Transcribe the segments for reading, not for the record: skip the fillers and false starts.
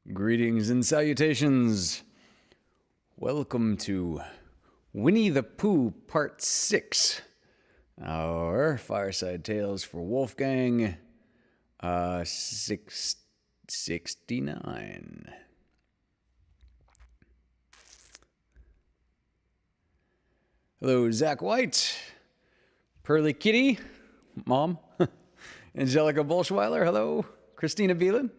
Greetings and salutations. Welcome to Winnie the Pooh Part 6, our Fireside Tales for Wolfgang 669. Hello, Zach White, Pearly Kitty, Mom, Angelica Bolschweiler, hello, Christina Beelan.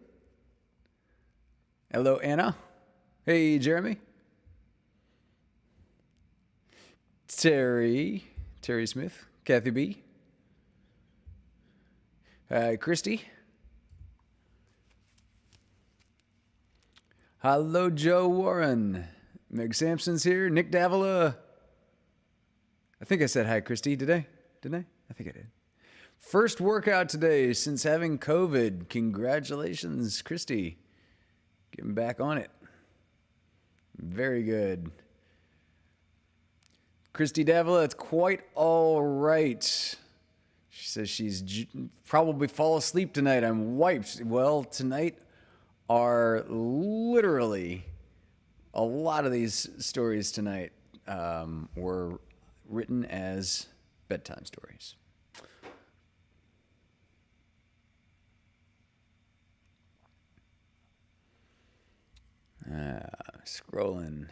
Hello, Anna. Hey, Jeremy. Terry Smith. Kathy B. Hi, Christy. Hello, Joe Warren. Meg Sampson's here. Nick Davila. I think I said hi, Christy. Did I? I think I did. First workout today since having COVID. Congratulations, Christy. Getting back on it. Very good. Christy Davila, it's quite all right. She says she's probably fall asleep tonight. I'm wiped. Well, tonight are literally a lot of these stories tonight were written as bedtime stories. Scrolling.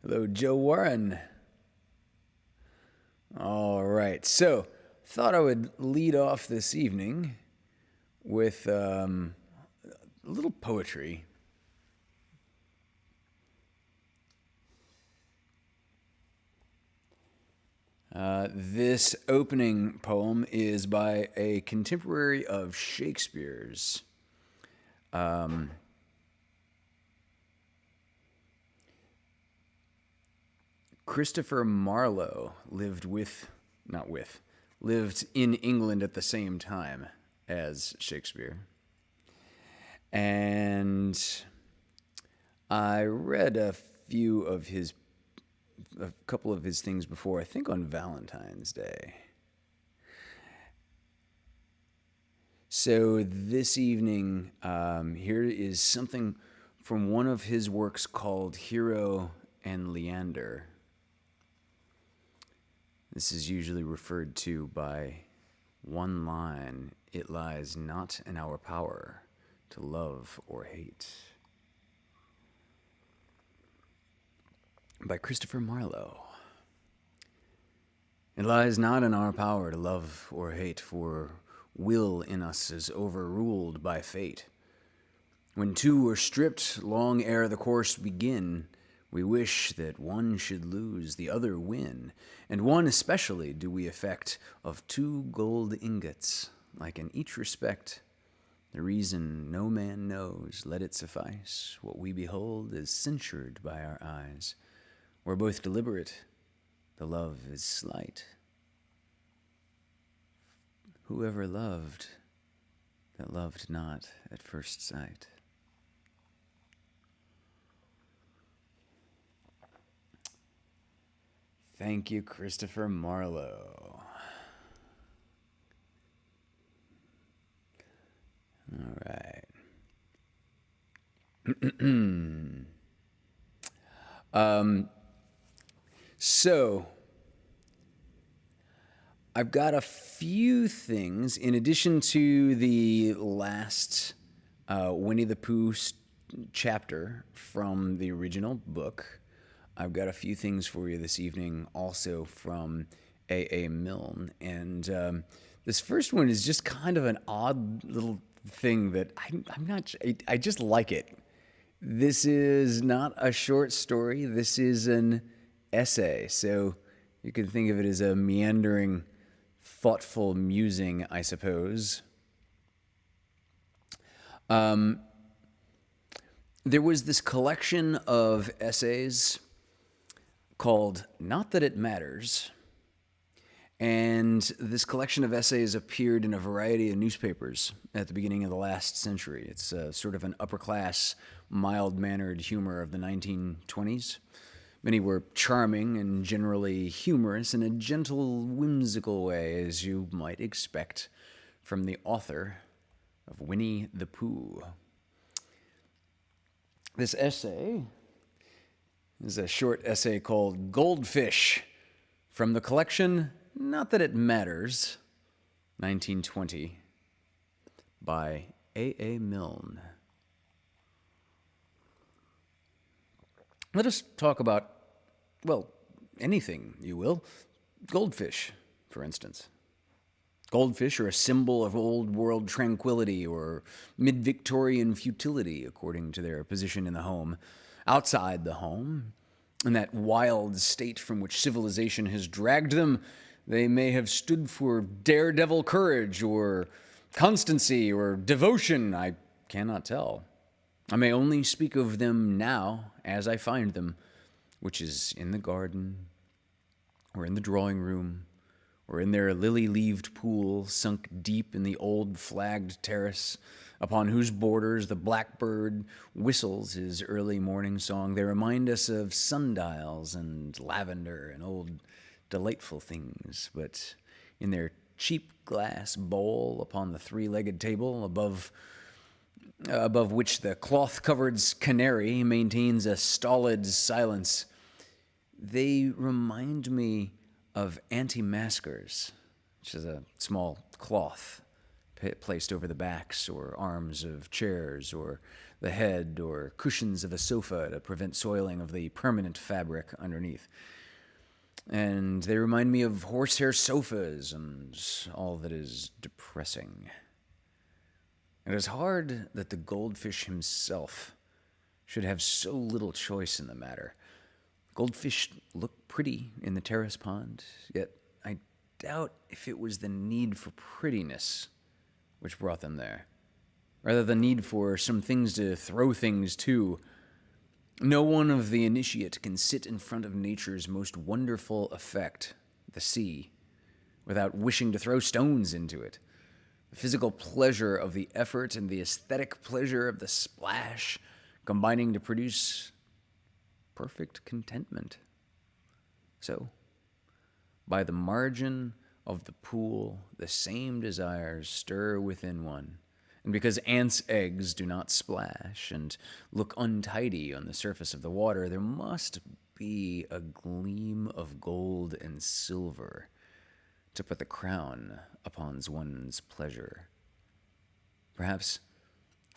Hello, Joe Warren. All right, so thought I would lead off this evening with a little poetry. This opening poem is by a contemporary of Shakespeare's. Christopher Marlowe lived in England at the same time as Shakespeare. And I read a couple of his things before, I think on Valentine's Day. So this evening, here is something from one of his works called Hero and Leander. This is usually referred to by one line: "It lies not in our power to love or hate." By Christopher Marlowe. It lies not in our power to love or hate, for will in us is overruled by fate. When two are stripped, long ere the course begin, we wish that one should lose, the other win. And one especially do we affect of two gold ingots, like in each respect. The reason no man knows, let it suffice. What we behold is censured by our eyes. We're both deliberate, the love is slight. Whoever loved that loved not at first sight. Thank you, Christopher Marlowe. All right. So, I've got a few things, in addition to the last Winnie the Pooh chapter from the original book. I've got a few things for you this evening, also from A.A. Milne. And this first one is just kind of an odd little thing that I just like it. This is not a short story. This is an essay. So you can think of it as a meandering, thoughtful musing, I suppose. There was this collection of essays called Not That It Matters, and this collection of essays appeared in a variety of newspapers at the beginning of the last century. It's sort of an upper-class, mild-mannered humor of the 1920s. Many were charming and generally humorous in a gentle, whimsical way, as you might expect from the author of Winnie the Pooh. This essay is a short essay called Goldfish from the collection Not That It Matters, 1920, by A. Milne. Let us talk about, well, anything, you will. Goldfish, for instance. Goldfish are a symbol of old world tranquility or mid-Victorian futility, according to their position in the home. Outside the home, in that wild state from which civilization has dragged them, they may have stood for daredevil courage or constancy or devotion. I cannot tell. I may only speak of them now as I find them, which is in the garden, or in the drawing room, or in their lily-leaved pool sunk deep in the old flagged terrace, upon whose borders the blackbird whistles his early morning song. They remind us of sundials and lavender and old delightful things, but in their cheap glass bowl upon the three-legged table above which the cloth-covered canary maintains a stolid silence, they remind me of anti-maskers, which is a small cloth placed over the backs or arms of chairs or the head or cushions of a sofa to prevent soiling of the permanent fabric underneath. And they remind me of horsehair sofas and all that is depressing. It is hard that the goldfish himself should have so little choice in the matter. Goldfish look pretty in the terrace pond, yet I doubt if it was the need for prettiness which brought them there, rather the need for some things to throw things to. No one of the initiate can sit in front of nature's most wonderful effect, the sea, without wishing to throw stones into it. The physical pleasure of the effort and the aesthetic pleasure of the splash combining to produce perfect contentment. So, by the margin of the pool, the same desires stir within one. And because ants' eggs do not splash and look untidy on the surface of the water, there must be a gleam of gold and silver to put the crown upon one's pleasure. Perhaps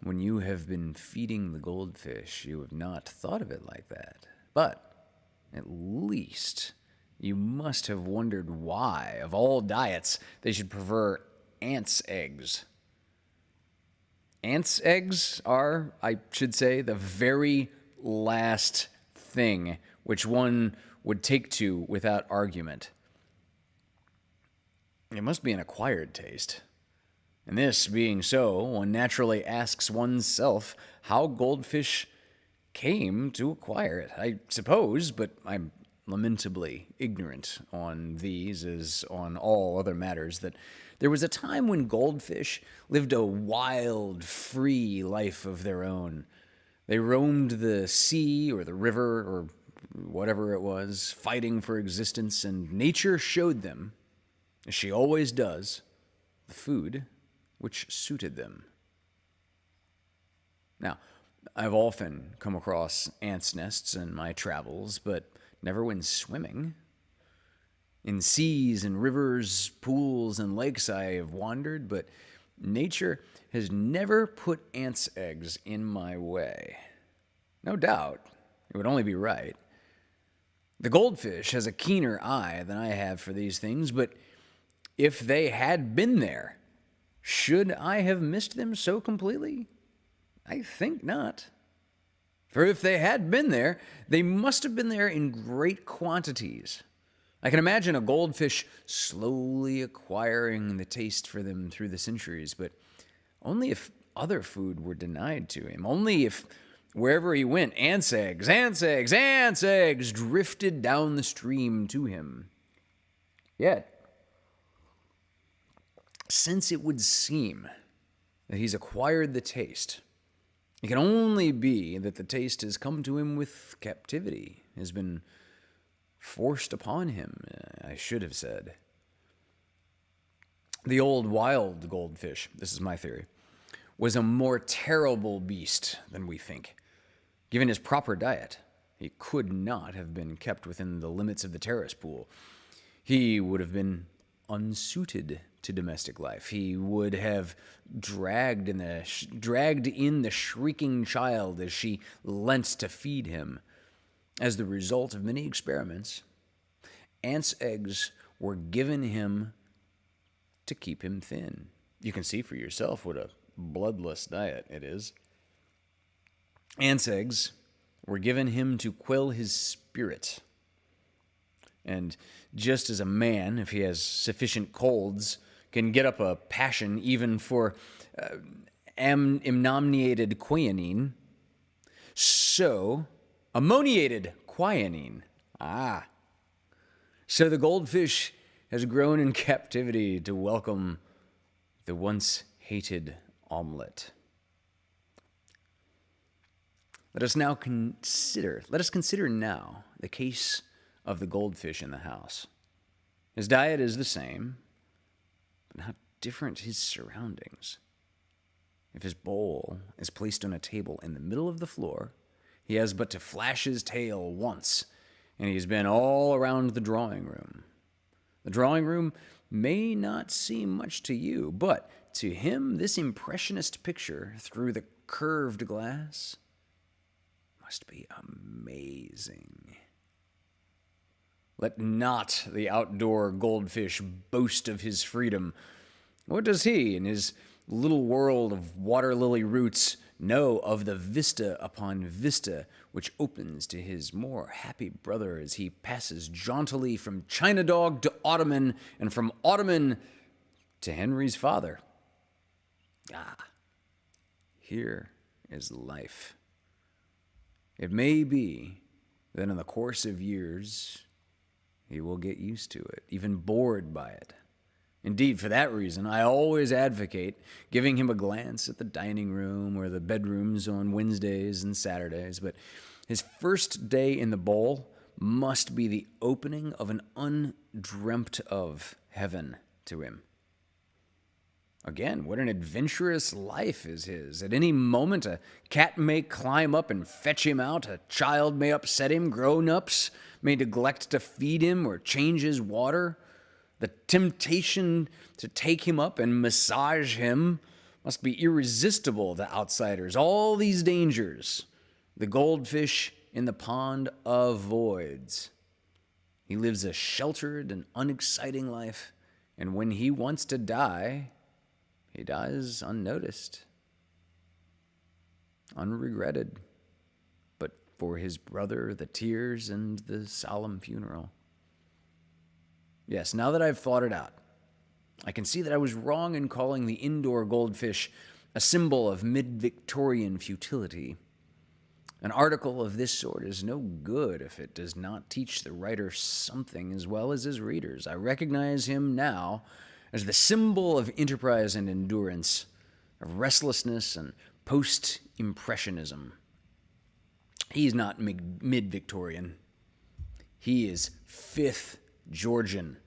when you have been feeding the goldfish, you have not thought of it like that. But at least you must have wondered why, of all diets, they should prefer ants' eggs. Ants' eggs are, I should say, the very last thing which one would take to without argument. It must be an acquired taste. And this being so, one naturally asks oneself how goldfish came to acquire it. I suppose, but I'm lamentably ignorant on these as on all other matters, that there was a time when goldfish lived a wild, free life of their own. They roamed the sea or the river or whatever it was, fighting for existence, and nature showed them, as she always does, the food which suited them. Now, I've often come across ants' nests in my travels, but never when swimming. In seas and rivers, pools and lakes I have wandered, but nature has never put ants' eggs in my way. No doubt, it would only be right. The goldfish has a keener eye than I have for these things, but if they had been there, should I have missed them so completely? I think not. For if they had been there, they must have been there in great quantities. I can imagine a goldfish slowly acquiring the taste for them through the centuries, but only if other food were denied to him. Only if wherever he went, ants' eggs, ants' eggs, ants' eggs drifted down the stream to him. Yet, since it would seem that he's acquired the taste, it can only be that the taste has come to him with captivity, has been forced upon him, I should have said. The old wild goldfish, this is my theory, was a more terrible beast than we think. Given his proper diet, he could not have been kept within the limits of the terrace pool. He would have been unsuited to domestic life. He would have dragged in the shrieking child as she leant to feed him. As the result of many experiments, ants' eggs were given him to keep him thin. You can see for yourself what a bloodless diet it is. Ants' eggs were given him to quell his spirit. And just as a man, if he has sufficient colds, can get up a passion even for ammoniated quinine, so ammoniated quinine. So the goldfish has grown in captivity to welcome the once hated omelet. Let us consider now the case of the goldfish in the house. His diet is the same, but how different his surroundings. If his bowl is placed on a table in the middle of the floor, he has but to flash his tail once, and he's been all around the drawing room. The drawing room may not seem much to you, but to him, this impressionist picture through the curved glass must be amazing. Let not the outdoor goldfish boast of his freedom. What does he, in his little world of water lily roots, know of the vista upon vista which opens to his more happy brother as he passes jauntily from China dog to Ottoman and from Ottoman to Henry's father? Here is life. It may be that in the course of years, he will get used to it, even bored by it. Indeed, for that reason, I always advocate giving him a glance at the dining room or the bedrooms on Wednesdays and Saturdays. But his first day in the bowl must be the opening of an undreamt of heaven to him. Again, what an adventurous life is his. At any moment, a cat may climb up and fetch him out. A child may upset him. Grown-ups may neglect to feed him or change his water. The temptation to take him up and massage him must be irresistible to outsiders. All these dangers, the goldfish in the pond avoids. He lives a sheltered and unexciting life, and when he wants to die, he dies unnoticed, unregretted, but for his brother, the tears and the solemn funeral. Yes, now that I've thought it out, I can see that I was wrong in calling the indoor goldfish a symbol of mid-Victorian futility. An article of this sort is no good if it does not teach the writer something as well as his readers. I recognize him now as the symbol of enterprise and endurance, of restlessness and post-impressionism. He's not mid-Victorian. He is 5th Georgian,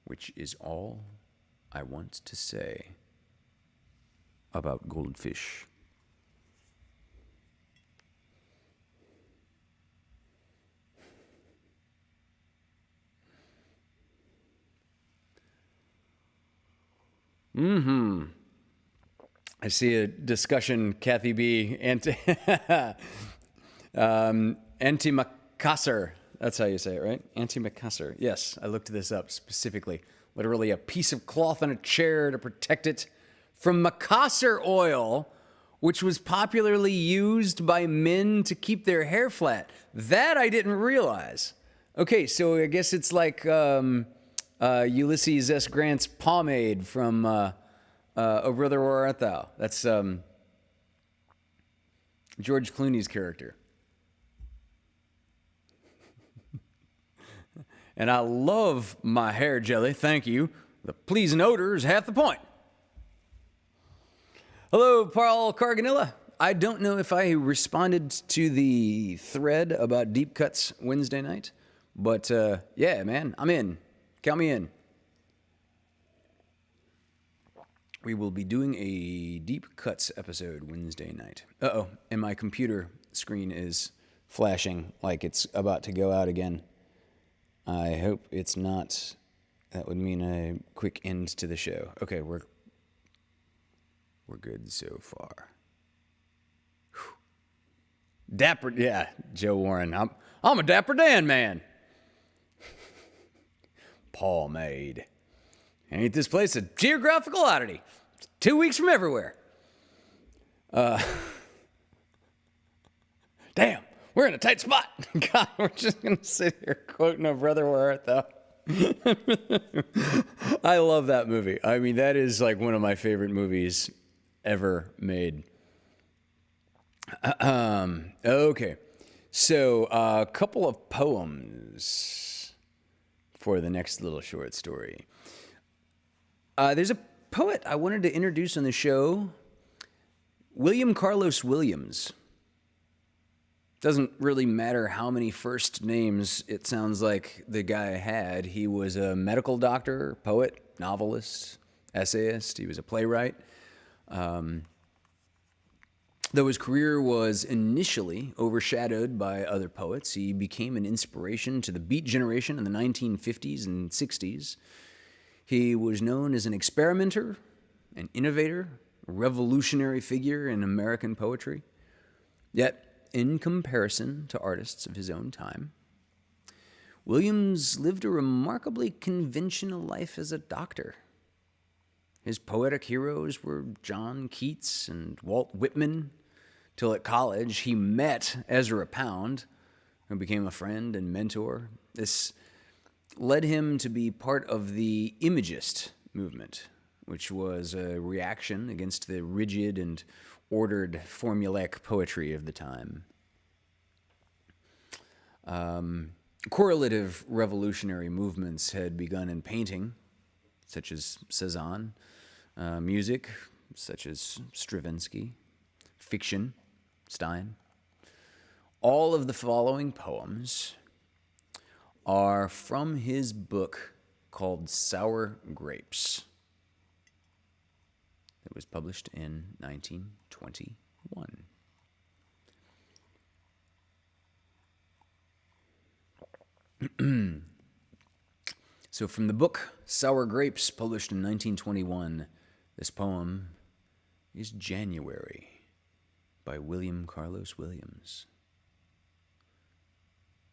which is all I want to say about goldfish. I see a discussion, Kathy B. Antimacassar. That's how you say it, right? Antimacassar. Yes, I looked this up specifically. Literally a piece of cloth on a chair to protect it from macassar oil, which was popularly used by men to keep their hair flat. That I didn't realize. Okay, so I guess it's like Ulysses S. Grant's pomade from O Brother, Where Art Thou? That's George Clooney's character. And I love my hair jelly, thank you. The pleasing odor is half the point. Hello, Paul Carganilla. I don't know if I responded to the thread about deep cuts Wednesday night, but yeah, man, I'm in. Count me in. we will be doing a Deep Cuts episode Wednesday night. Uh-oh, and my computer screen is flashing like it's about to go out again. I hope it's not. That would mean a quick end to the show. Okay, we're good so far. Whew. Dapper, yeah, Joe Warren. I'm a Dapper Dan man. Paul made. Ain't this place a geographical oddity? 2 weeks from everywhere. Damn, we're in a tight spot. God, we're just gonna sit here quoting a Brother Where Art Thou. I love that movie. I mean, that is like one of my favorite movies ever made. Okay, so a couple of poems for the next little short story. There's a poet I wanted to introduce on the show, William Carlos Williams. Doesn't really matter how many first names it sounds like the guy had. He was a medical doctor, poet, novelist, essayist. He was a playwright. Though his career was initially overshadowed by other poets, he became an inspiration to the Beat generation in the 1950s and 60s. He was known as an experimenter, an innovator, a revolutionary figure in American poetry. Yet, in comparison to artists of his own time, Williams lived a remarkably conventional life as a doctor. His poetic heroes were John Keats and Walt Whitman, till at college he met Ezra Pound, who became a friend and mentor. This led him to be part of the Imagist movement, which was a reaction against the rigid and ordered formulaic poetry of the time. Correlative revolutionary movements had begun in painting, such as Cezanne, music, such as Stravinsky, fiction, Stein. All of the following poems are from his book called Sour Grapes. It was published in 1921. So from the book Sour Grapes, published in 1921, this poem is January by William Carlos Williams.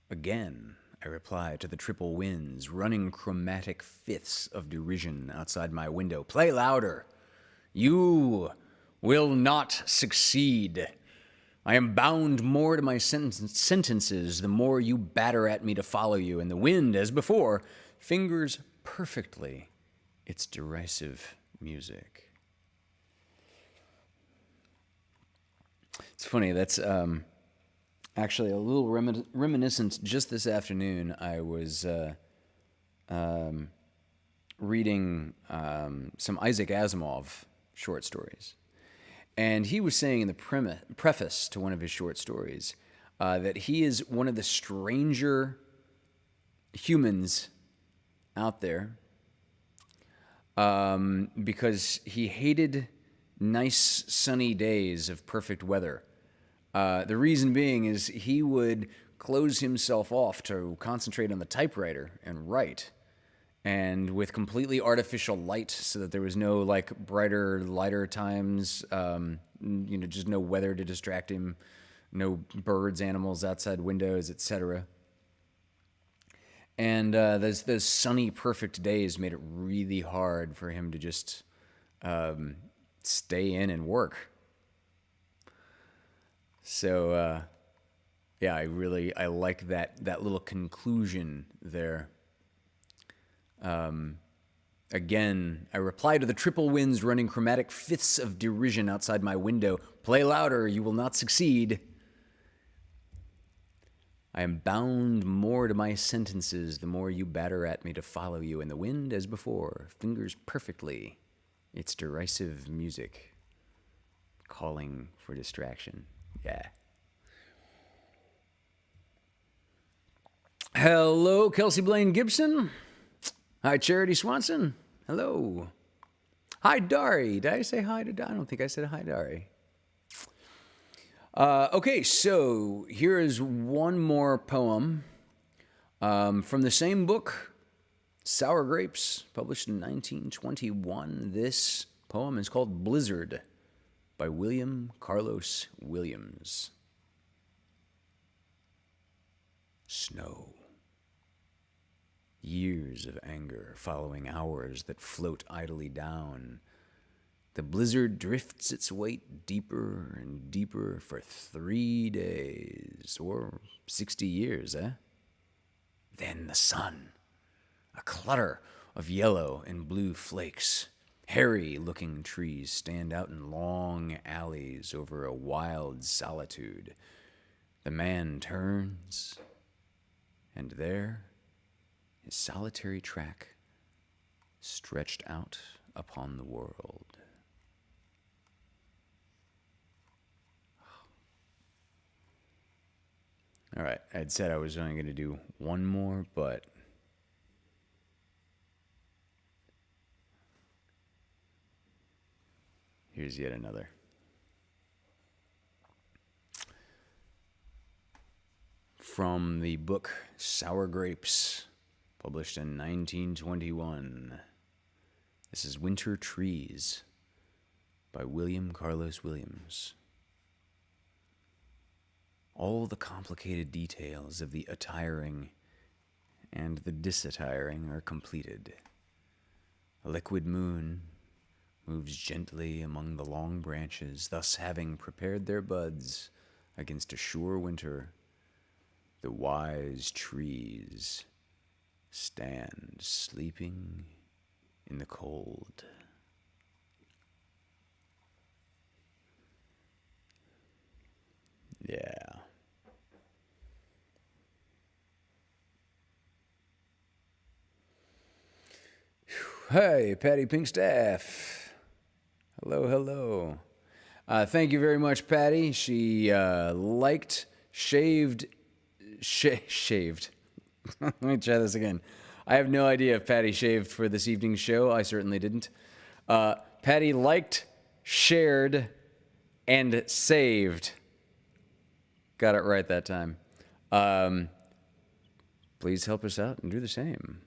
Again, I reply to the triple winds, running chromatic fifths of derision outside my window. Play louder. You will not succeed. I am bound more to my sentences the more you batter at me to follow you, and the wind, as before, fingers perfectly its derisive music. It's funny, that's actually a little reminiscent. Just this afternoon, I was reading some Isaac Asimov short stories. And he was saying in the preface to one of his short stories that he is one of the stranger humans out there because he hated nice sunny days of perfect weather. The reason being is he would close himself off to concentrate on the typewriter and write, and with completely artificial light so that there was no like brighter, lighter times, just no weather to distract him, no birds, animals outside windows, etc. And those sunny, perfect days made it really hard for him to just stay in and work. So, I like that little conclusion there. Again, I reply to the triple winds running chromatic fifths of derision outside my window. Play louder, you will not succeed. I am bound more to my sentences the more you batter at me to follow you, and the wind, as before, fingers perfectly its derisive music, calling for distraction. Yeah. Hello, Kelsey Blaine Gibson. Hi, Charity Swanson. Hello. Hi, Dari. Did I say hi to Dari? I don't think I said hi, Dari. Okay, so here is one more poem from the same book, Sour Grapes, published in 1921. This poem is called Blizzard by William Carlos Williams. Snow. Years of anger following hours that float idly down. The blizzard drifts its weight deeper and deeper for 3 days, or 60 years, eh? Then the sun, a clutter of yellow and blue flakes. Hairy-looking trees stand out in long alleys over a wild solitude. The man turns, and there, his solitary track stretched out upon the world. All right, I'd said I was only going to do one more, but here's yet another. From the book Sour Grapes, published in 1921. This is Winter Trees by William Carlos Williams. All the complicated details of the attiring and the disattiring are completed. A liquid moon moves gently among the long branches, thus having prepared their buds against a sure winter. The wise trees stand sleeping in the cold. Yeah. Hey, Patty Pinkstaff. Hello, hello. Thank you very much, Patty. She liked, shaved. Let me try this again. I have no idea if Patty shaved for this evening's show. I certainly didn't. Patty liked, shared, and saved. Got it right that time. Please help us out and do the same.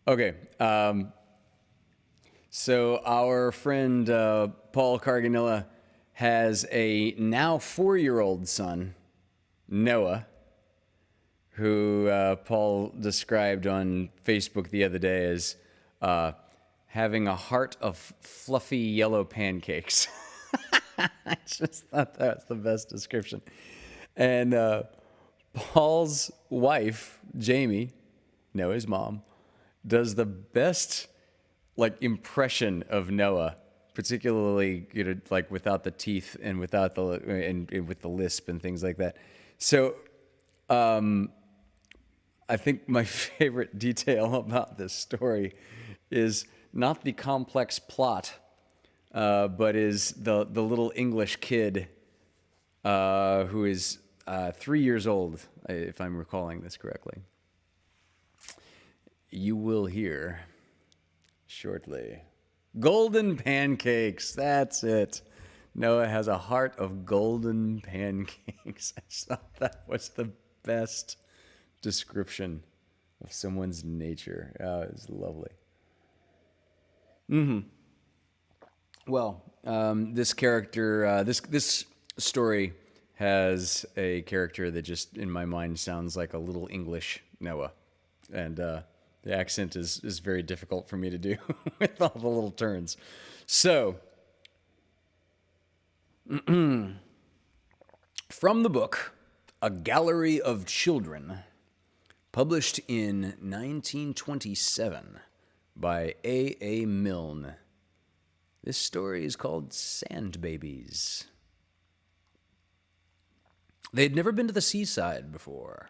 Okay. So our friend Paul Carganilla has a now 4-year-old son, Noah, who Paul described on Facebook the other day as having a heart of fluffy yellow pancakes. I just thought that was the best description. And Paul's wife, Jamie, Noah's mom, does the best impression of Noah, particularly without the teeth and without the and with the lisp and things like that. So I think my favorite detail about this story is not the complex plot, but is the little English kid who is 3 years old, if I'm recalling this correctly. You will hear shortly. Golden pancakes, that's it. Noah has a heart of golden pancakes. I just thought that was the best description of someone's nature. Oh, it was lovely. Well, this character, this story has a character that just, in my mind, sounds like a little English Noah. And the accent is very difficult for me to do with all the little turns. So, from the book, A Gallery of Children, published in 1927 by A. Milne. This story is called Sand Babies. They had never been to the seaside before,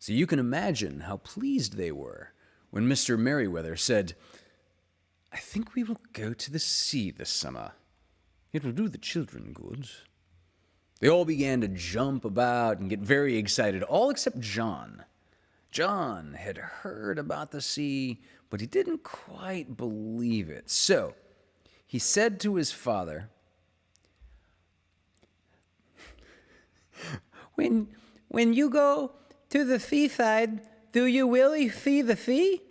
so you can imagine how pleased they were when Mr. Merriweather said, "I think we will go to the sea this summer. It will do the children good." They all began to jump about and get very excited, all except John. John had heard about the sea, but he didn't quite believe it. So he said to his father, When you go to the seaside, do you really see the sea?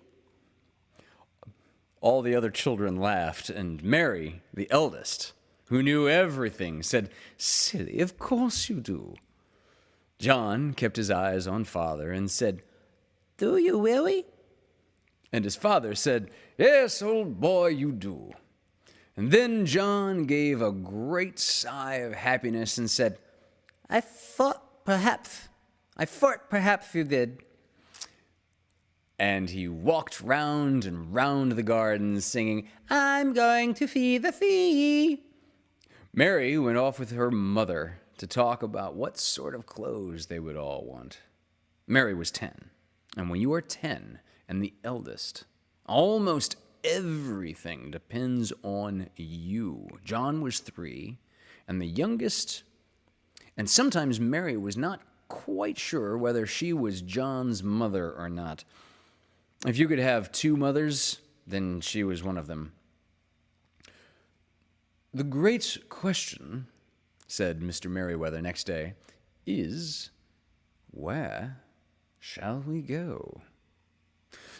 All the other children laughed, and Mary, the eldest, who knew everything, said, Silly, of course you do. John kept his eyes on father and said, Do you really? And his father said, Yes, old boy, you do. And then John gave a great sigh of happiness and said, I thought perhaps you did. And he walked round and round the garden singing, I'm going to see the sea. Mary went off with her mother to talk about what sort of clothes they would all want. Mary was 10, and when you are 10 and the eldest, almost everything depends on you. John was 3, and the youngest, and sometimes Mary was not quite sure whether she was John's mother or not. If you could have 2 mothers, then she was one of them. The great question, said Mr. Merriweather next day, is, where shall we go?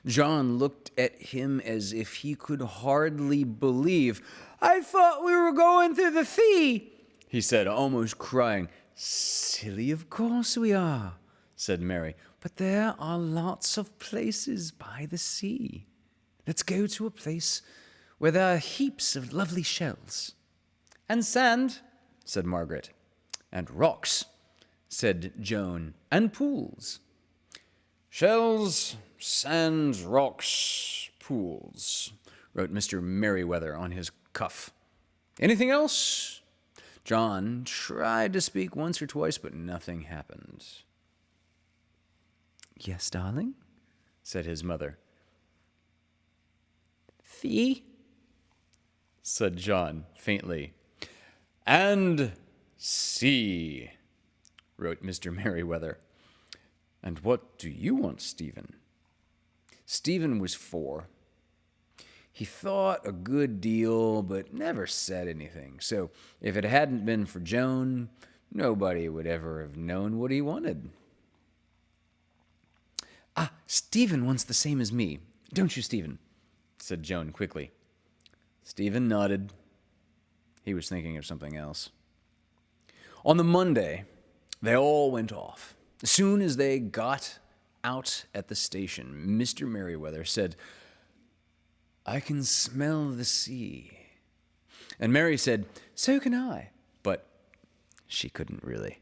John looked at him as if he could hardly believe. I thought we were going to the sea, he said, almost crying. Silly, of course we are, said Mary. But there are lots of places by the sea. Let's go to a place where there are heaps of lovely shells. And sand, said Margaret. And rocks, said Joan. And pools. Shells, sand, rocks, pools, wrote Mr. Merriweather on his cuff. Anything else? John tried to speak once or twice, but nothing happened. Yes, darling, said his mother. Fee, said John faintly. And see, wrote Mr. Merriweather. And what do you want, Stephen? Stephen was 4. He thought a good deal, but never said anything. So if it hadn't been for Joan, nobody would ever have known what he wanted. Ah, Stephen wants the same as me. Don't you, Stephen? Said Joan quickly. Stephen nodded. He was thinking of something else. On the Monday, they all went off. As soon as they got out at the station, Mr. Merriweather said, I can smell the sea. And Mary said, so can I. But she couldn't really.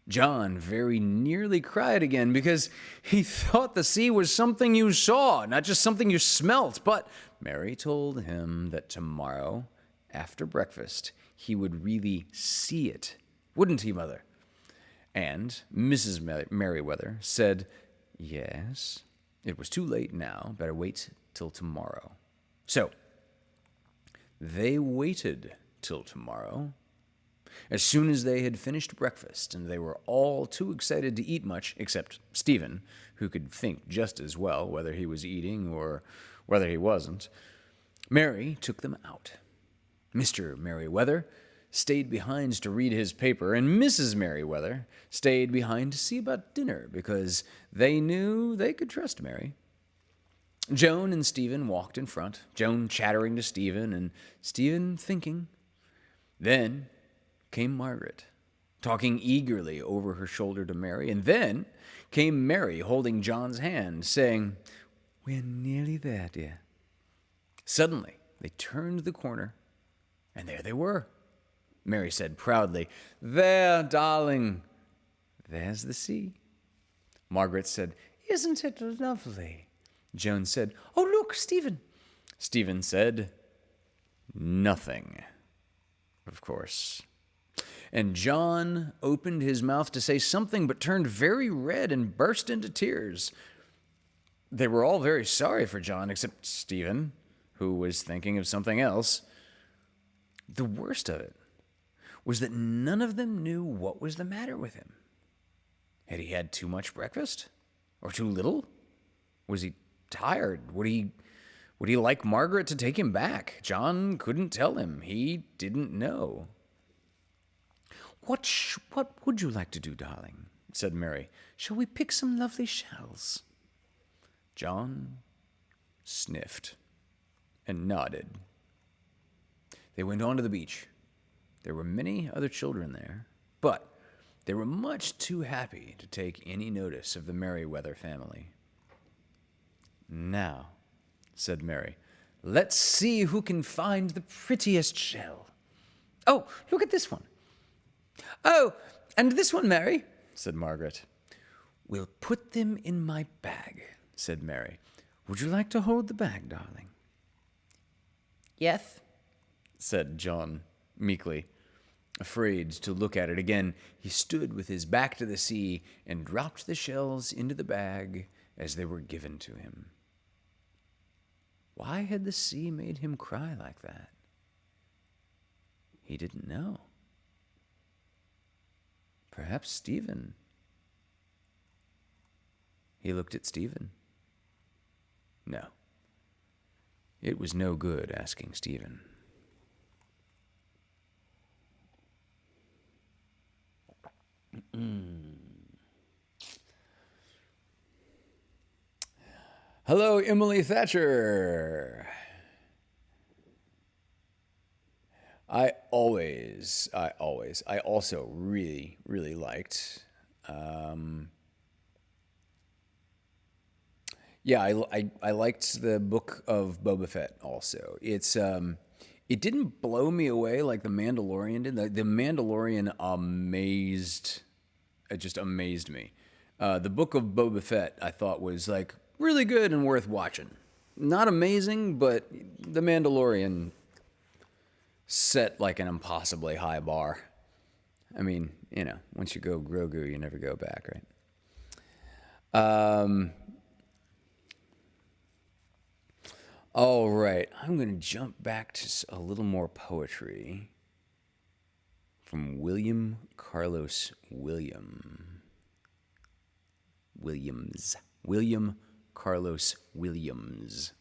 John very nearly cried again because he thought the sea was something you saw, not just something you smelt. But Mary told him that tomorrow, after breakfast, he would really see it. Wouldn't he, Mother? And Mrs. Merriweather said, yes, it was too late now. Better wait till tomorrow. So they waited till tomorrow. As soon as they had finished breakfast, and they were all too excited to eat much, except Stephen, who could think just as well whether he was eating or whether he wasn't, Mary took them out. Mr. Merriweather stayed behind to read his paper, and Mrs. Merriweather stayed behind to see about dinner because they knew they could trust Mary. Joan and Stephen walked in front, Joan chattering to Stephen and Stephen thinking. Then came Margaret, talking eagerly over her shoulder to Mary, and then came Mary holding John's hand, saying, we're nearly there, dear. Suddenly, they turned the corner, and there they were. Mary said proudly, there, darling, there's the sea. Margaret said, isn't it lovely? Joan said, oh, look, Stephen. Stephen said, nothing, of course. And John opened his mouth to say something, but turned very red and burst into tears. They were all very sorry for John, except Stephen, who was thinking of something else. The worst of it was that none of them knew what was the matter with him. Had he had too much breakfast? Or too little? Was he tired? Would he like Margaret to take him back? John couldn't tell him. He didn't know. What would you like to do, darling? Said Mary. Shall we pick some lovely shells? John sniffed and nodded. They went on to the beach. There were many other children there, but they were much too happy to take any notice of the Merriweather family. Now, said Mary, let's see who can find the prettiest shell. Oh, look at this one. Oh, and this one, Mary, said Margaret. We'll put them in my bag, said Mary. Would you like to hold the bag, darling? Yes, said John meekly. Afraid to look at it again, he stood with his back to the sea and dropped the shells into the bag as they were given to him. Why had the sea made him cry like that? He didn't know. Perhaps Stephen. He looked at Stephen. No. It was no good asking Stephen. Hello, Emily Thatcher. I also really, really liked. I liked the Book of Boba Fett also. It didn't blow me away like The Mandalorian did. The Mandalorian just amazed me. The Book of Boba Fett I thought was like really good and worth watching. Not amazing, but The Mandalorian set like an impossibly high bar. I mean, once you go Grogu, you never go back, right? All right, I'm going to jump back to a little more poetry from William Carlos Williams. William Carlos Williams.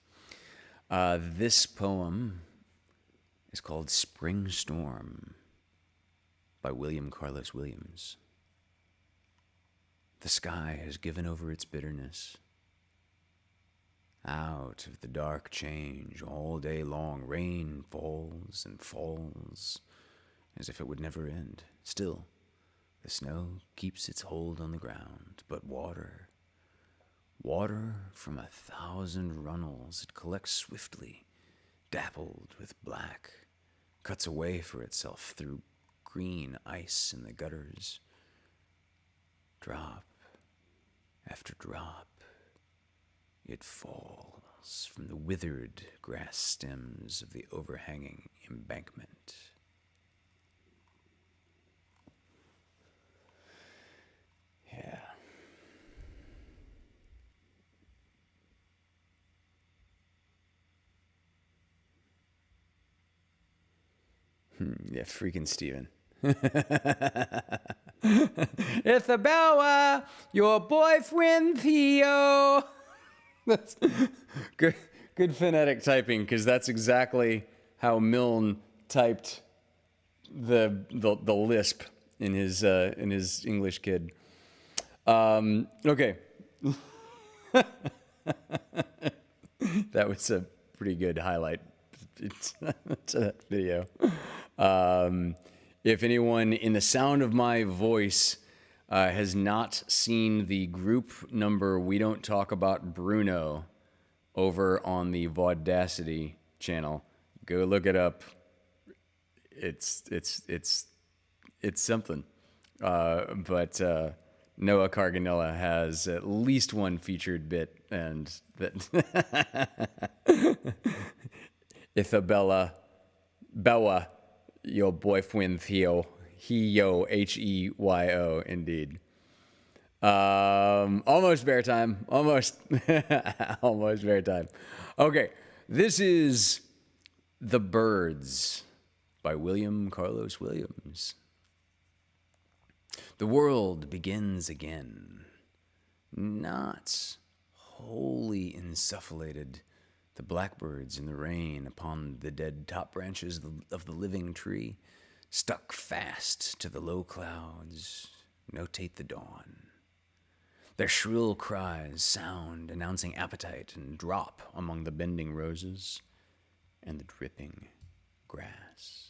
This poem is called Spring Storm by William Carlos Williams. The sky has given over its bitterness. Out of the dark change all day long, rain falls and falls as if it would never end. Still, the snow keeps its hold on the ground, but water from 1,000 runnels, it collects swiftly, dappled with black, cuts a way for itself through green ice in the gutters. Drop after drop, it falls from the withered grass stems of the overhanging embankment. Yeah. Yeah, freaking Steven. Isabella, your boyfriend Theo. That's good phonetic typing, because that's exactly how Milne typed the lisp in his English Kid. Okay. That was a pretty good highlight to that video. If anyone in the sound of my voice has not seen the group number We Don't Talk About Bruno over on the Vaudacity channel, go look it up. It's something. But Noah Carganella has at least one featured bit, and that Isabella Bella, your boyfriend Theo. He-yo, H-E-Y-O, indeed. Almost bear time. Almost bear time. Okay, this is The Birds by William Carlos Williams. The world begins again, not wholly insufflated, the blackbirds in the rain upon the dead top branches of the living tree, stuck fast to the low clouds, notate the dawn. Their shrill cries sound, announcing appetite, and drop among the bending roses and the dripping grass.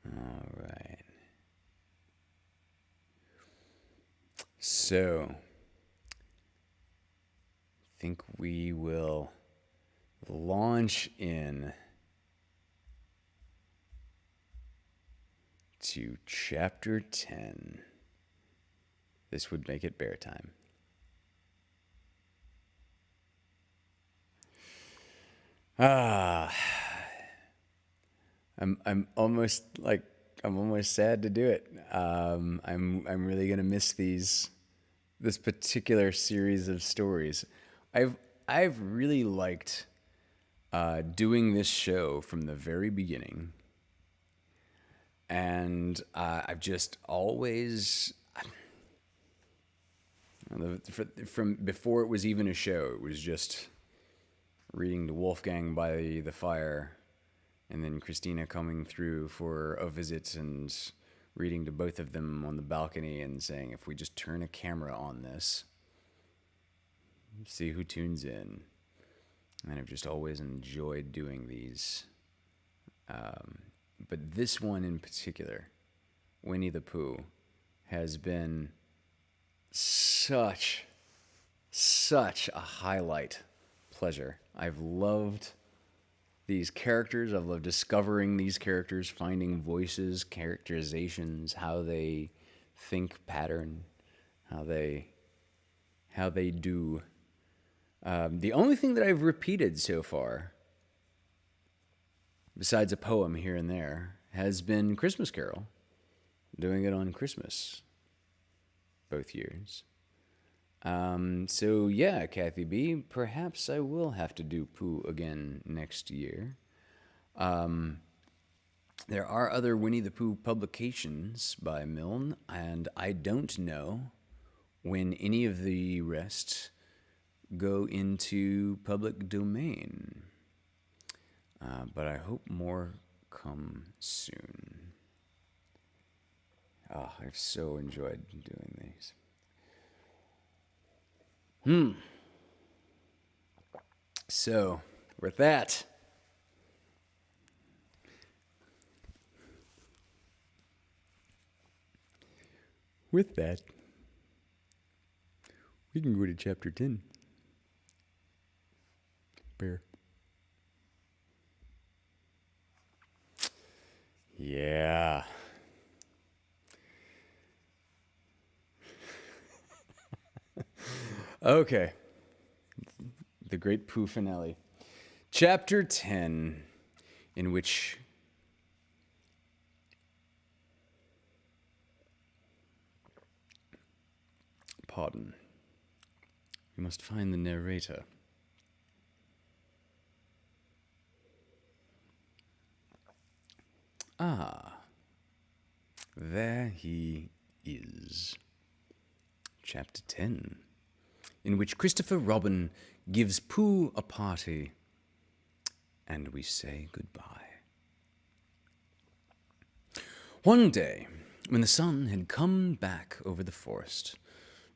All right. So, I think we will launch in to chapter 10. This would make it bear time. I'm almost sad to do it. I'm really gonna miss this particular series of stories. I've really liked doing this show from the very beginning, and I've just always, from before it was even a show, it was just reading to Wolfgang by the fire, and then Christina coming through for a visit and reading to both of them on the balcony and saying, if we just turn a camera on this, see who tunes in. And I've just always enjoyed doing these. But this one in particular, Winnie the Pooh, has been such a highlight pleasure. I've loved these characters. I've loved discovering these characters, finding voices, characterizations, how they think pattern, how they do. The only thing that I've repeated so far, besides a poem here and there, has been Christmas Carol, doing it on Christmas, both years. So yeah, Kathy B, perhaps I will have to do Pooh again next year. There are other Winnie the Pooh publications by Milne, and I don't know when any of the rest go into public domain. But I hope more come soon. I've so enjoyed doing these. So, with that, we can go to chapter 10. Bear. Yeah. Okay. The great Pooh finale. Chapter 10, in which pardon. We must find the narrator. There he is. Chapter 10, in which Christopher Robin gives Pooh a party, and we say goodbye. One day, when the sun had come back over the forest,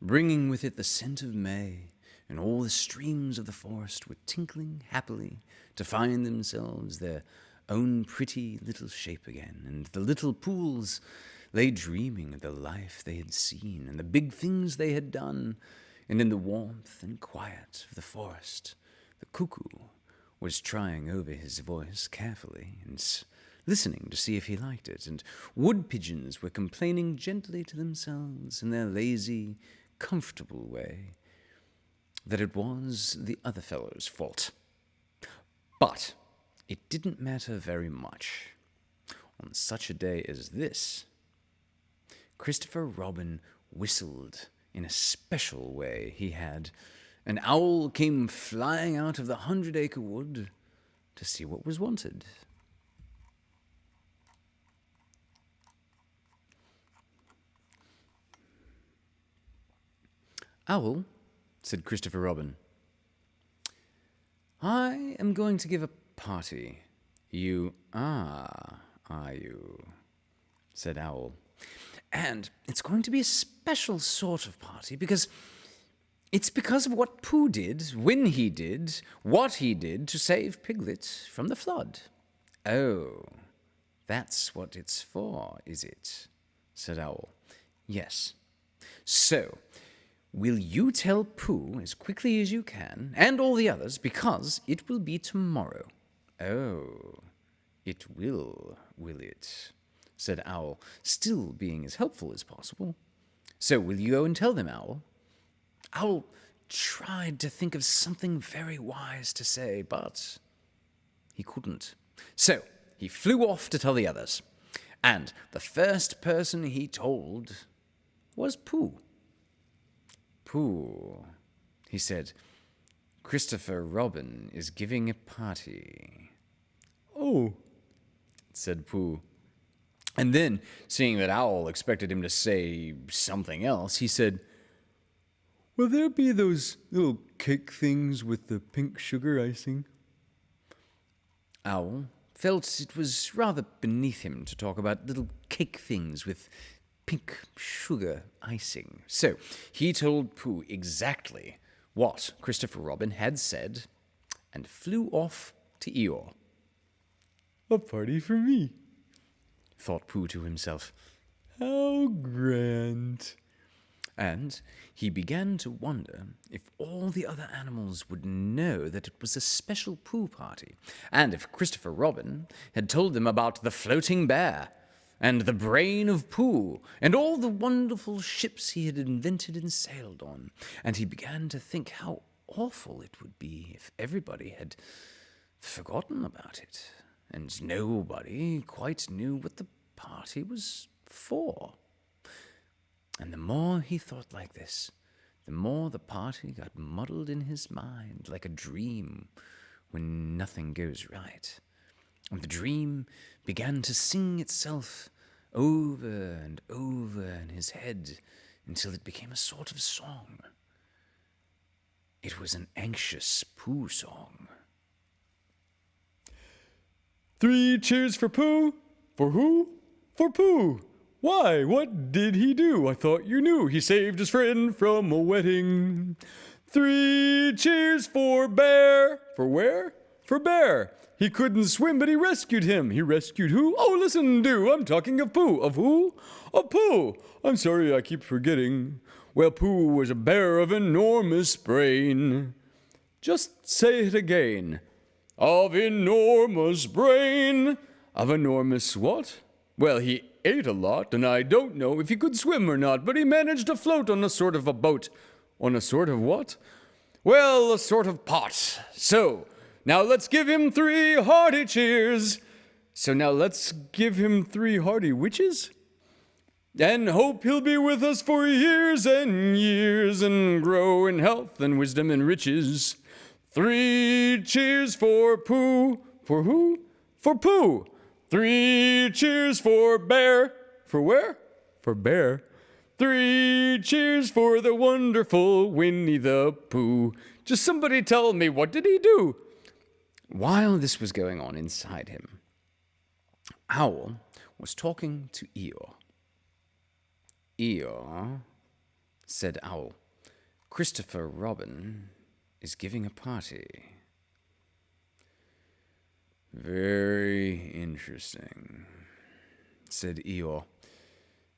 bringing with it the scent of May, and all the streams of the forest were tinkling happily to find themselves their own pretty little shape again, and the little pools lay dreaming of the life they had seen and the big things they had done, and in the warmth and quiet of the forest, the cuckoo was trying over his voice carefully and listening to see if he liked it, and wood pigeons were complaining gently to themselves in their lazy, comfortable way that it was the other fellow's fault. But it didn't matter very much. On such a day as this, Christopher Robin whistled in a special way he had. An owl came flying out of the 100-acre wood to see what was wanted. "Owl," said Christopher Robin, "I am going to give a party." "You are you?" said Owl. "And it's going to be a special sort of party because of what Pooh did, when he did, what he did to save Piglet from the flood." "Oh, that's what it's for, is it?" said Owl. "Yes. So, will you tell Pooh as quickly as you can, and all the others, because it will be tomorrow." "Oh, it will it?" said Owl, still being as helpful as possible. "So will you go and tell them, Owl?" Owl tried to think of something very wise to say, but he couldn't. So he flew off to tell the others. And the first person he told was Pooh. "Pooh," he said, "Christopher Robin is giving a party." "Oh," said Pooh. And then, seeing that Owl expected him to say something else, he said, "Will there be those little cake things with the pink sugar icing?" Owl felt it was rather beneath him to talk about little cake things with pink sugar icing. So he told Pooh exactly what Christopher Robin had said and flew off to Eeyore. "A party for me," thought Pooh to himself. "How grand." And he began to wonder if all the other animals would know that it was a special Pooh party, and if Christopher Robin had told them about the floating bear, and the brain of Pooh, and all the wonderful ships he had invented and sailed on. And he began to think how awful it would be if everybody had forgotten about it, and nobody quite knew what the party was for. And the more he thought like this, the more the party got muddled in his mind, like a dream when nothing goes right. And the dream began to sing itself over and over in his head until it became a sort of song. It was an anxious Pooh song. "3 cheers for Pooh. For who? For Pooh. Why, what did he do? I thought you knew. He saved his friend from a wetting. 3 cheers for Bear. For where? For Bear. He couldn't swim, but he rescued him. He rescued who? Oh, listen, do. I'm talking of Pooh. Of who? Of Pooh. I'm sorry, I keep forgetting. Well, Pooh was a bear of enormous brain." "Just say it again." "Of enormous brain." "Of enormous what?" "Well, he ate a lot, and I don't know if he could swim or not, but he managed to float on a sort of a boat." "On a sort of what?" "Well, a sort of pot. So, now let's give him 3 hearty cheers." "So now let's give him 3 hearty witches?" "And hope he'll be with us for years and years, and grow in health and wisdom and riches. 3 cheers for Pooh." "For who?" "For Pooh." 3 cheers for Bear. For where? For Bear. 3 cheers for the wonderful Winnie the Pooh. Just somebody tell me, what did he do?" While this was going on inside him, Owl was talking to Eeyore. "Eeyore," said Owl, "Christopher Robin is giving a party." "Very interesting," said Eeyore.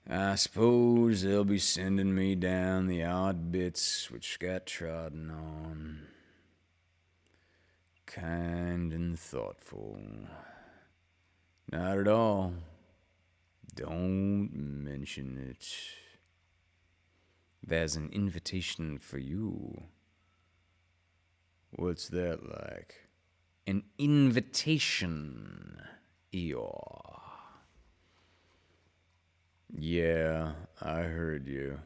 "I suppose they'll be sending me down the odd bits which got trodden on. Kind and thoughtful. Not at all. Don't mention it. There's an invitation for you. What's that like? An invitation, Eeyore. Yeah, I heard you.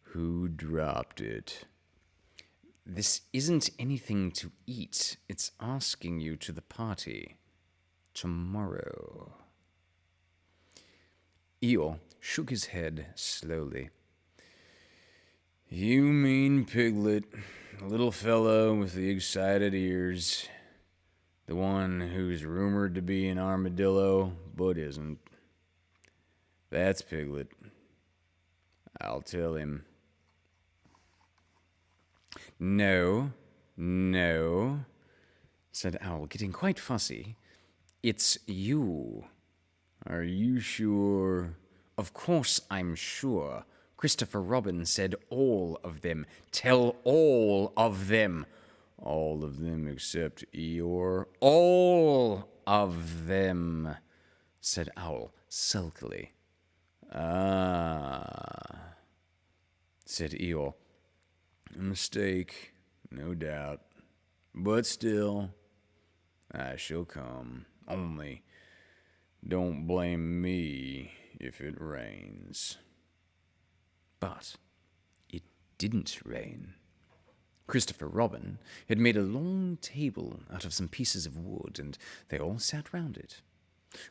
Who dropped it? This isn't anything to eat. It's asking you to the party. Tomorrow. Eeyore shook his head slowly. You mean Piglet, the little fellow with the excited ears, the one who's rumored to be an armadillo but isn't. That's Piglet. I'll tell him. No, said Owl, getting quite fussy. It's you. Are you sure? Of course I'm sure. Christopher Robin said all of them. Tell all of them. All of them except Eeyore. All of them, said Owl sulkily. Ah, said Eeyore. A mistake, no doubt. But still, I shall come. Only, don't blame me if it rains. But it didn't rain. Christopher Robin had made a long table out of some pieces of wood, and they all sat round it.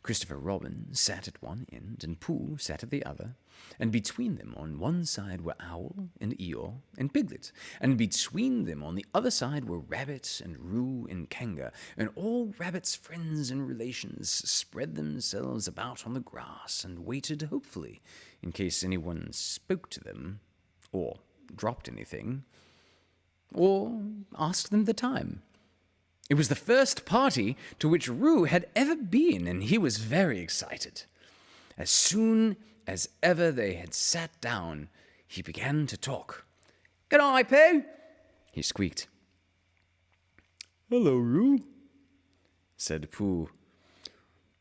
Christopher Robin sat at one end, and Pooh sat at the other, and between them on one side were Owl and Eeyore and Piglet, and between them on the other side were Rabbit and Roo and Kanga, and all Rabbit's friends and relations spread themselves about on the grass and waited hopefully in case anyone spoke to them, or dropped anything, or asked them the time. It was the first party to which Roo had ever been, and he was very excited. As soon as ever they had sat down, he began to talk. "Good eye, Pooh," he squeaked. "Hello, Roo," said Pooh.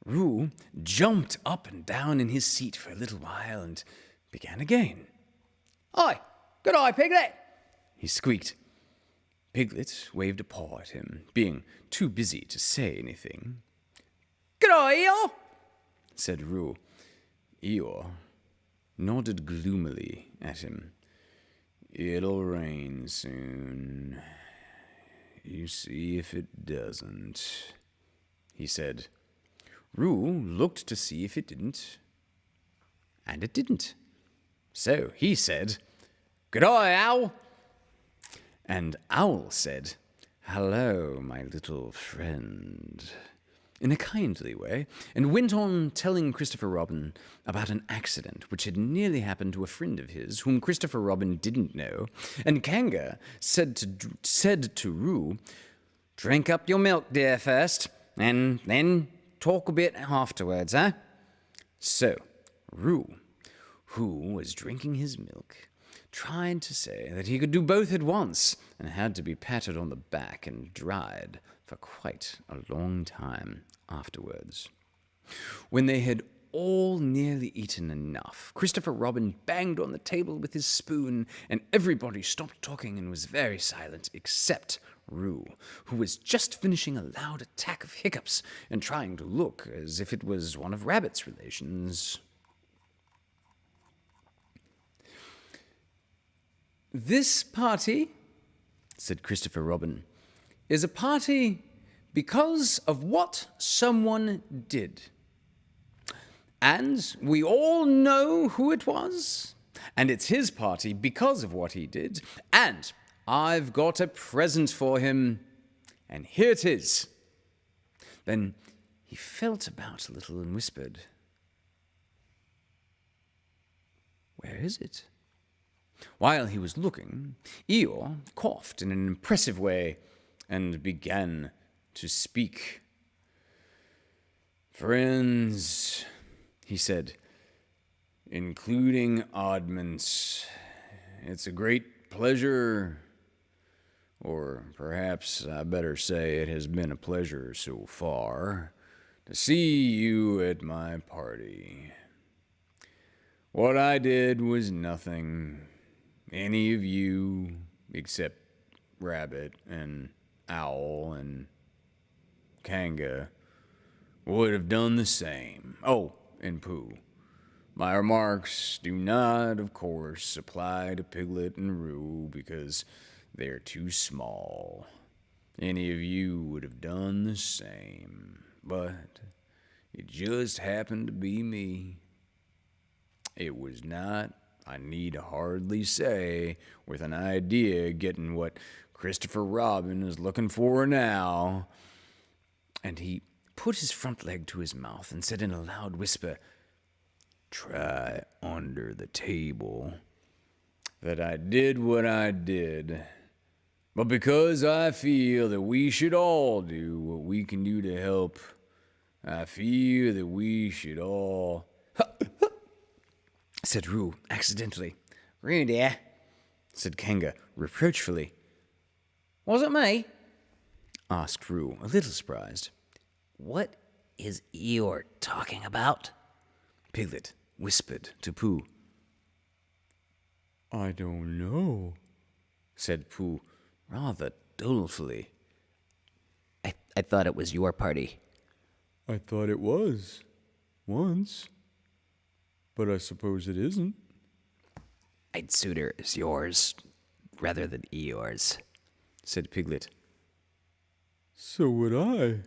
Roo jumped up and down in his seat for a little while and began again. "Hi, good eye, Piglet," he squeaked. Piglet waved a paw at him, being too busy to say anything. "Good eye, Eeyore," said Roo. Eeyore nodded gloomily at him. "It'll rain soon. You see if it doesn't," he said. Roo looked to see if it didn't, and it didn't. So he said, "Good eye, Owl." And Owl said, "Hello, my little friend," in a kindly way, and went on telling Christopher Robin about an accident which had nearly happened to a friend of his whom Christopher Robin didn't know, and Kanga said to Roo, "Drink up your milk, dear, first, and then talk a bit afterwards, eh?" So Roo, who was drinking his milk, tried to say that he could do both at once, and had to be patted on the back and dried for quite a long time afterwards. When they had all nearly eaten enough, Christopher Robin banged on the table with his spoon, and everybody stopped talking and was very silent, except Roo, who was just finishing a loud attack of hiccups and trying to look as if it was one of Rabbit's relations. "This party," said Christopher Robin, "is a party because of what someone did. And we all know who it was, and it's his party because of what he did, and I've got a present for him, and here it is." Then he felt about a little and whispered, "Where is it?" While he was looking, Eeyore coughed in an impressive way and began to speak. "Friends," he said, "including oddments, it's a great pleasure, or perhaps I better say it has been a pleasure so far, to see you at my party. What I did was nothing. Any of you, except Rabbit and Owl and Kanga, would have done the same. Oh, and Pooh. My remarks do not, of course, apply to Piglet and Roo because they're too small. Any of you would have done the same, but it just happened to be me. It was not, I need hardly say, with an idea getting what Christopher Robin is looking for now. And he put his front leg to his mouth and said in a loud whisper, "Try under the table," that I did what I did. But because I feel that we should all do what we can do to help, I feel that we should all... said Roo accidentally. "Roo, dear," said Kanga reproachfully. "Was it me?" asked Roo, a little surprised. What is Eeyore talking about? Piglet whispered to Pooh. "I don't know," said Pooh, rather dolefully. I thought it was your party. "I thought it was. Once. But I suppose it isn't." I'd sooner it's yours rather than Eeyore's, said Piglet. "So would I,"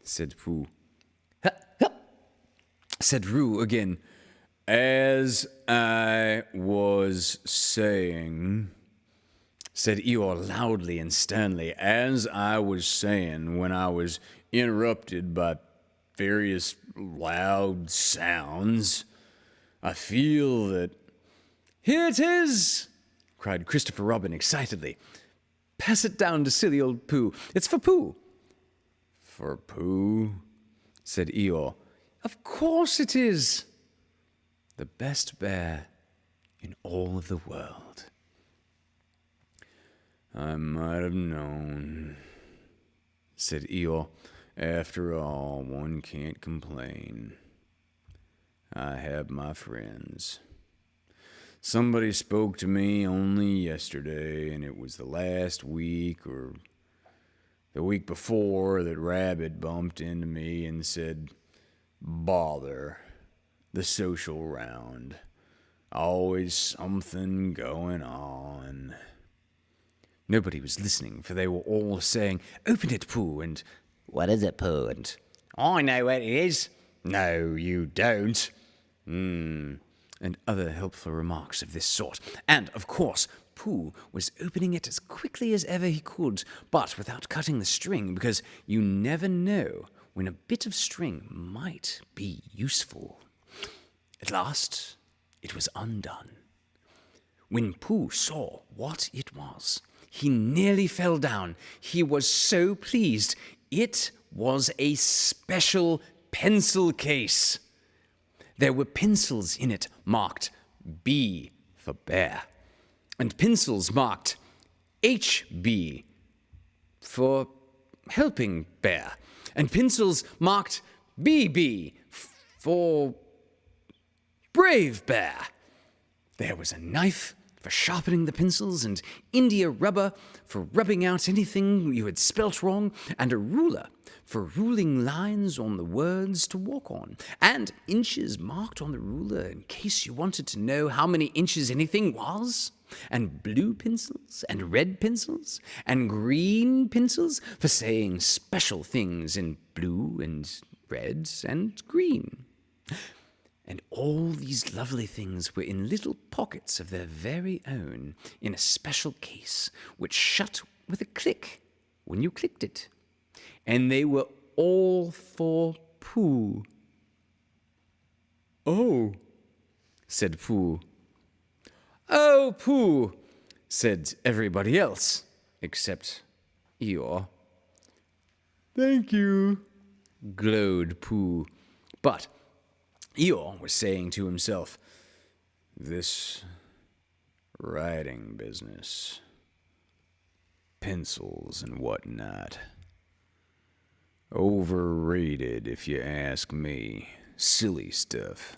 said Pooh. Said Roo again. "As I was saying," said Eeyore loudly and sternly, "as I was saying when I was interrupted by various loud sounds, I feel that..." "Here it is!" cried Christopher Robin excitedly. "Pass it down to silly old Pooh. It's for Pooh." "For Pooh?" said Eeyore. "Of course it is. The best bear in all of the world." "I might have known," said Eeyore. "After all, one can't complain. I have my friends. Somebody spoke to me only yesterday, and it was the last week or the week before that Rabbit bumped into me and said, 'Bother the social round. Always something going on.'" Nobody was listening, for they were all saying, "Open it, Pooh," and What is it, Pooh? And "I know what it is." "No, you don't." And other helpful remarks of this sort. And, of course, Pooh was opening it as quickly as ever he could, but without cutting the string, because you never know when a bit of string might be useful. At last, it was undone. When Pooh saw what it was, he nearly fell down. He was so pleased. It was a special pencil case. There were pencils in it marked B for bear, and pencils marked HB for helping bear, and pencils marked BB for brave bear. There was a knife for sharpening the pencils, and India rubber for rubbing out anything you had spelt wrong, and a ruler for ruling lines on the words to walk on, and inches marked on the ruler in case you wanted to know how many inches anything was, and blue pencils, and red pencils, and green pencils for saying special things in blue and red and green. And all these lovely things were in little pockets of their very own, in a special case, which shut with a click when you clicked it. And they were all for Pooh. "Oh," said Pooh. "Oh, Pooh," said everybody else, except Eeyore. "Thank you," glowed Pooh. But Eeyore was saying to himself, "This writing business, pencils and whatnot, Overrated, if you ask me. Silly stuff.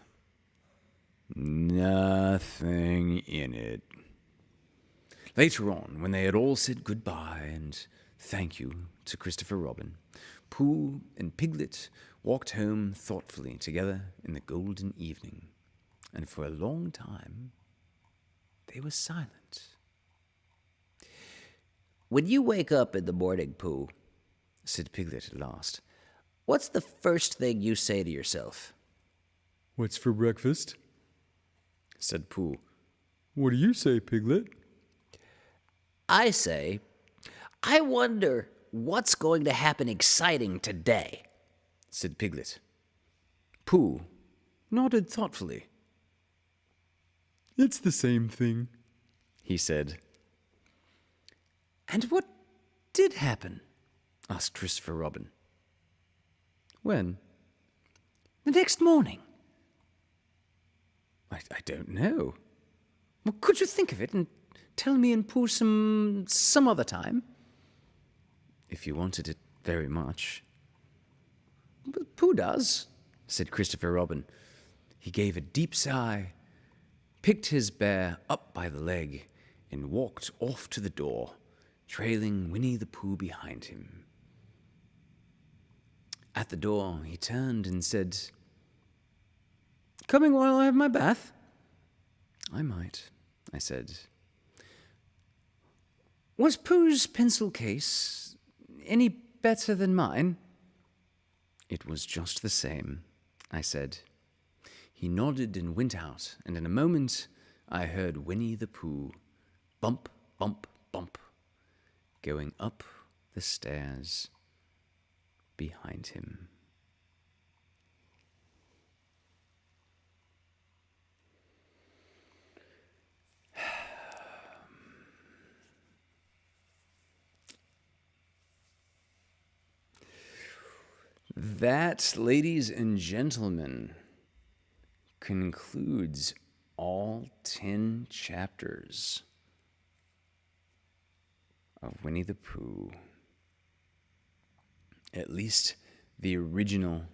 Nothing in it. Later on, when they had all said goodbye and thank you to Christopher Robin, Pooh and Piglet walked home thoughtfully together in the golden evening, and for a long time they were silent. When you wake up in the morning, Pooh, Said Piglet at last. what's the first thing you say to yourself? What's for breakfast? Said Pooh. What do you say, Piglet? I say, I wonder what's going to happen exciting today. Said Piglet. Pooh nodded thoughtfully. It's the same thing, He said. And what did happen? Asked Christopher Robin. When? The next morning. I don't know. Well, could you think of it and tell me and Pooh some other time? If you wanted it very much. But Pooh does, said Christopher Robin. He gave a deep sigh, picked his bear up by the leg, and walked off to the door, trailing Winnie the Pooh behind him. At the door, he turned and said, "Coming while I have my bath?" "I might," I said. "Was Pooh's pencil case any better than mine?" "It was just the same," I said. He nodded and went out, and in a moment I heard Winnie the Pooh bump, bump, bump, going up the stairs behind him. That, ladies and gentlemen, concludes all 10 chapters of Winnie the Pooh. At least the original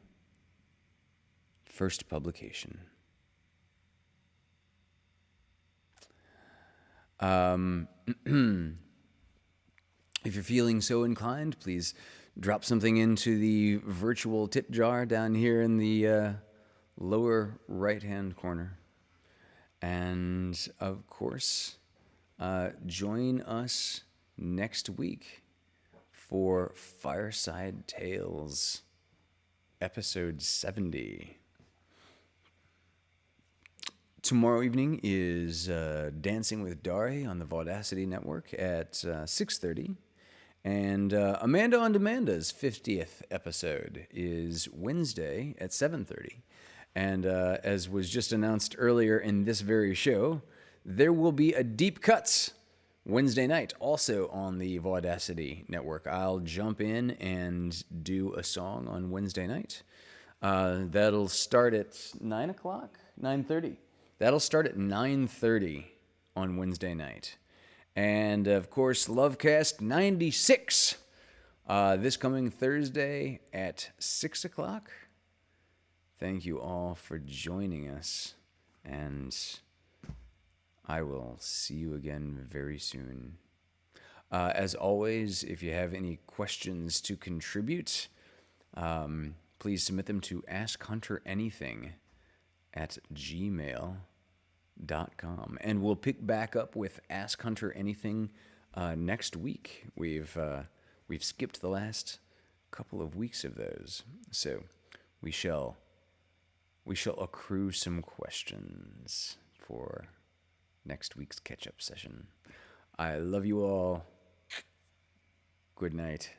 first publication. If you're feeling so inclined, please drop something into the virtual tip jar down here in the lower right-hand corner. And, of course, join us next week for Fireside Tales, episode 70. Tomorrow evening is Dancing with Dari on the Vaudacity Network at 6:30. And Amanda on Demanda's 50th episode is Wednesday at 7:30. And as was just announced earlier in this very show, there will be a Deep Cuts Wednesday night, also on the Vaudacity Network. I'll jump in and do a song on Wednesday night. That'll start at 9 o'clock, 9:30. That'll start at 9:30 on Wednesday night. And, of course, Lovecast 96 this coming Thursday at 6 o'clock. Thank you all for joining us, and I will see you again very soon. As always, if you have any questions to contribute, please submit them to askhunteranything@gmail.com. And we'll pick back up with Ask Hunter Anything next week. We've skipped the last couple of weeks of those, so we shall accrue some questions for next week's catch-up session. I love you all. Good night.